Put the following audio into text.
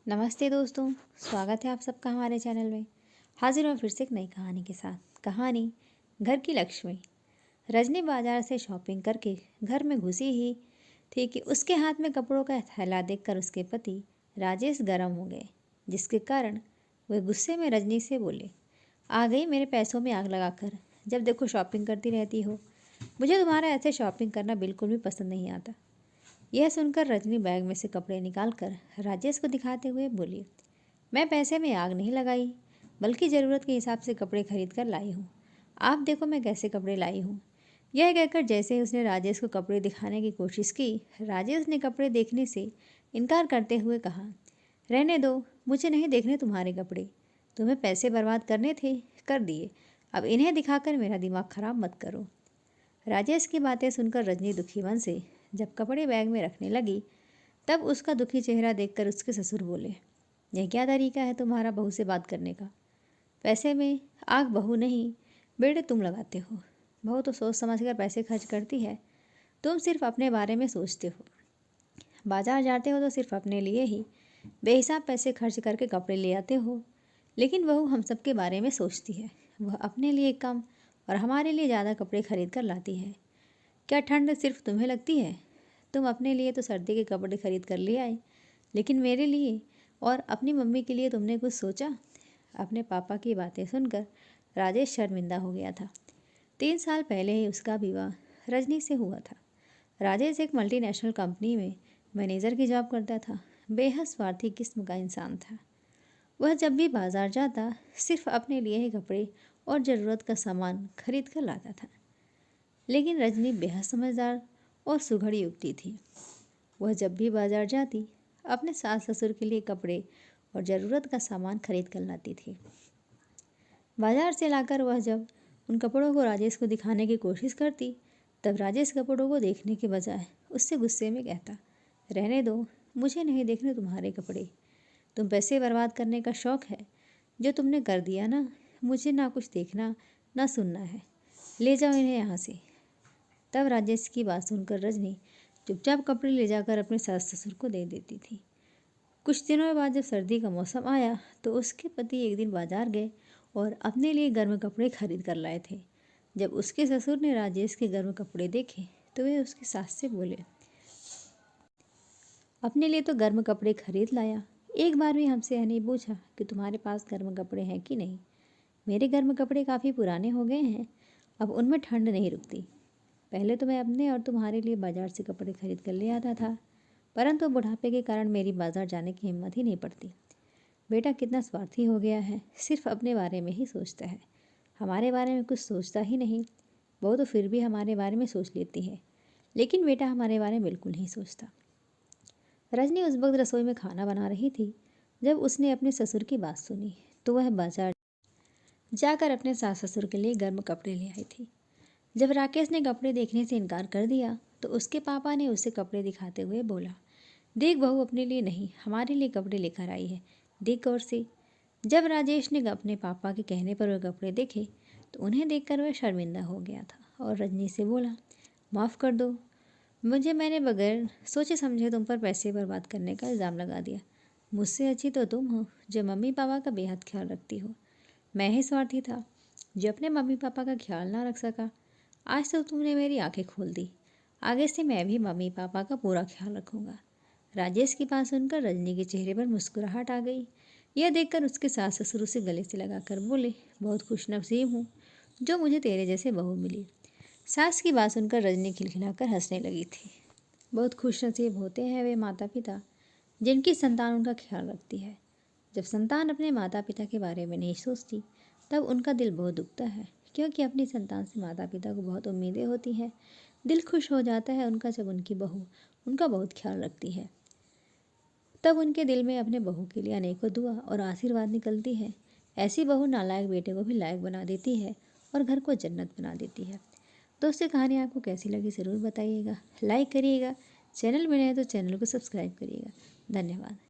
नमस्ते दोस्तों, स्वागत है आप सबका हमारे चैनल में। हाजिर हूँ फिर से एक नई कहानी के साथ। कहानी घर की लक्ष्मी। रजनी बाजार से शॉपिंग करके घर में घुसी ही थी कि उसके हाथ में कपड़ों का थैला देखकर उसके पति राजेश गर्म हो गए, जिसके कारण वे गुस्से में रजनी से बोले, आ गई मेरे पैसों में आग लगाकर। जब देखो शॉपिंग करती रहती हो। मुझे तुम्हारा ऐसे शॉपिंग करना बिल्कुल भी पसंद नहीं आता। यह सुनकर रजनी बैग में से कपड़े निकालकर राजेश को दिखाते हुए बोली, मैं पैसे में आग नहीं लगाई, बल्कि ज़रूरत के हिसाब से कपड़े खरीद कर लाई हूँ। आप देखो मैं कैसे कपड़े लाई हूँ। यह कहकर जैसे ही उसने राजेश को कपड़े दिखाने की कोशिश की, राजेश ने कपड़े देखने से इनकार करते हुए कहा, रहने दो, मुझे नहीं देखने तुम्हारे कपड़े। तुम्हें पैसे बर्बाद करने थे, कर दिए। अब इन्हें दिखाकर मेरा दिमाग खराब मत करो। राजेश की बातें सुनकर रजनी दुखी मन से जब कपड़े बैग में रखने लगी, तब उसका दुखी चेहरा देखकर उसके ससुर बोले, यह क्या तरीका है तुम्हारा बहू से बात करने का। पैसे में आग बहू नहीं बेटे तुम लगाते हो। बहू तो सोच समझ कर पैसे खर्च करती है, तुम सिर्फ अपने बारे में सोचते हो। बाजार जाते हो तो सिर्फ अपने लिए ही बेहिसाब पैसे खर्च करके कपड़े ले आते हो, लेकिन बहू हम सब के बारे में सोचती है। वह अपने लिए कम और हमारे लिए ज़्यादा कपड़े खरीद कर लाती है। क्या ठंड सिर्फ तुम्हें लगती है? तुम अपने लिए तो सर्दी के कपड़े खरीद कर ले आए, लेकिन मेरे लिए और अपनी मम्मी के लिए तुमने कुछ सोचा? अपने पापा की बातें सुनकर राजेश शर्मिंदा हो गया था। 3 साल पहले ही उसका विवाह रजनी से हुआ था। राजेश एक मल्टीनेशनल कंपनी में मैनेजर की जॉब करता था। बेहद स्वार्थी किस्म का इंसान था। वह जब भी बाजार जाता सिर्फ अपने लिए ही कपड़े और ज़रूरत का सामान खरीद कर लाता था। लेकिन रजनी बेहद समझदार और सुघड़ युवती थी। वह जब भी बाजार जाती अपने सास ससुर के लिए कपड़े और ज़रूरत का सामान खरीद कर लाती थी। बाजार से लाकर वह जब उन कपड़ों को राजेश को दिखाने की कोशिश करती, तब राजेश कपड़ों को देखने के बजाय उससे गुस्से में कहता, रहने दो, मुझे नहीं देखने तुम्हारे कपड़े। तुम पैसे बर्बाद करने का शौक़ है जो तुमने कर दिया ना, मुझे ना कुछ देखना ना सुनना है। ले जाओ इन्हें यहाँ से। तब राजेश की बात सुनकर रजनी चुपचाप कपड़े ले जाकर अपने सास ससुर को दे देती थी। कुछ दिनों बाद जब सर्दी का मौसम आया तो उसके पति एक दिन बाजार गए और अपने लिए गर्म कपड़े खरीद कर लाए थे। जब उसके ससुर ने राजेश के गर्म कपड़े देखे तो वे उसकी सास से बोले, अपने लिए तो गर्म कपड़े खरीद लाया, एक बार भी हमसे यह नहीं पूछा कि तुम्हारे पास गर्म कपड़े हैं कि नहीं। मेरे गर्म कपड़े काफ़ी पुराने हो गए हैं, अब उनमें ठंड नहीं रुकती। पहले तो मैं अपने और तुम्हारे लिए बाजार से कपड़े खरीद कर ले आता था, परंतु बुढ़ापे के कारण मेरी बाजार जाने की हिम्मत ही नहीं पड़ती। बेटा कितना स्वार्थी हो गया है, सिर्फ अपने बारे में ही सोचता है, हमारे बारे में कुछ सोचता ही नहीं। वो तो फिर भी हमारे बारे में सोच लेती है, लेकिन बेटा हमारे बारे में बिल्कुल नहीं सोचता। रजनी उस वक्त रसोई में खाना बना रही थी। जब उसने अपने ससुर की बात सुनी तो वह बाजार जाकर अपने सास ससुर के लिए गर्म कपड़े ले आई थी। जब राकेश ने कपड़े देखने से इनकार कर दिया तो उसके पापा ने उसे कपड़े दिखाते हुए बोला, देख बहू अपने लिए नहीं हमारे लिए कपड़े लेकर आई है, देख गौर से। जब राजेश ने अपने पापा के कहने पर वह कपड़े देखे तो उन्हें देखकर वह शर्मिंदा हो गया था और रजनी से बोला, माफ़ कर दो, मैंने बगैर सोचे समझे तुम पर पैसे बर्बाद करने का इल्ज़ाम लगा दिया। मुझसे अच्छी तो तुम हो जो मम्मी पापा का बेहद ख्याल रखती हो। मैं ही स्वार्थी था जो अपने मम्मी पापा का ख्याल ना रख सका। आज तो तुमने मेरी आंखें खोल दी, आगे से मैं भी मम्मी पापा का पूरा ख्याल रखूँगा। राजेश की बात सुनकर रजनी के चेहरे पर मुस्कुराहट आ गई। यह देखकर उसके सास ससुर उसे गले से लगाकर बोले, बहुत खुशनसीब हूँ जो मुझे तेरे जैसे बहू मिली। सास की बात सुनकर रजनी खिलखिलाकर हंसने लगी थी। बहुत खुशनसीब होते हैं वे माता पिता जिनकी संतान उनका ख्याल रखती है। जब संतान अपने माता पिता के बारे में नहीं सोचती तब उनका दिल बहुत दुखता है, क्योंकि अपनी संतान से माता पिता को बहुत उम्मीदें होती हैं। दिल खुश हो जाता है उनका जब उनकी बहू उनका बहुत ख्याल रखती है। तब उनके दिल में अपने बहू के लिए अनेकों दुआ और आशीर्वाद निकलती है। ऐसी बहू नालायक बेटे को भी लायक बना देती है और घर को जन्नत बना देती है। दोस्तों कहानी आपको कैसी लगी ज़रूर बताइएगा, लाइक करिएगा, चैनल में नए तो चैनल को सब्सक्राइब करिएगा। धन्यवाद।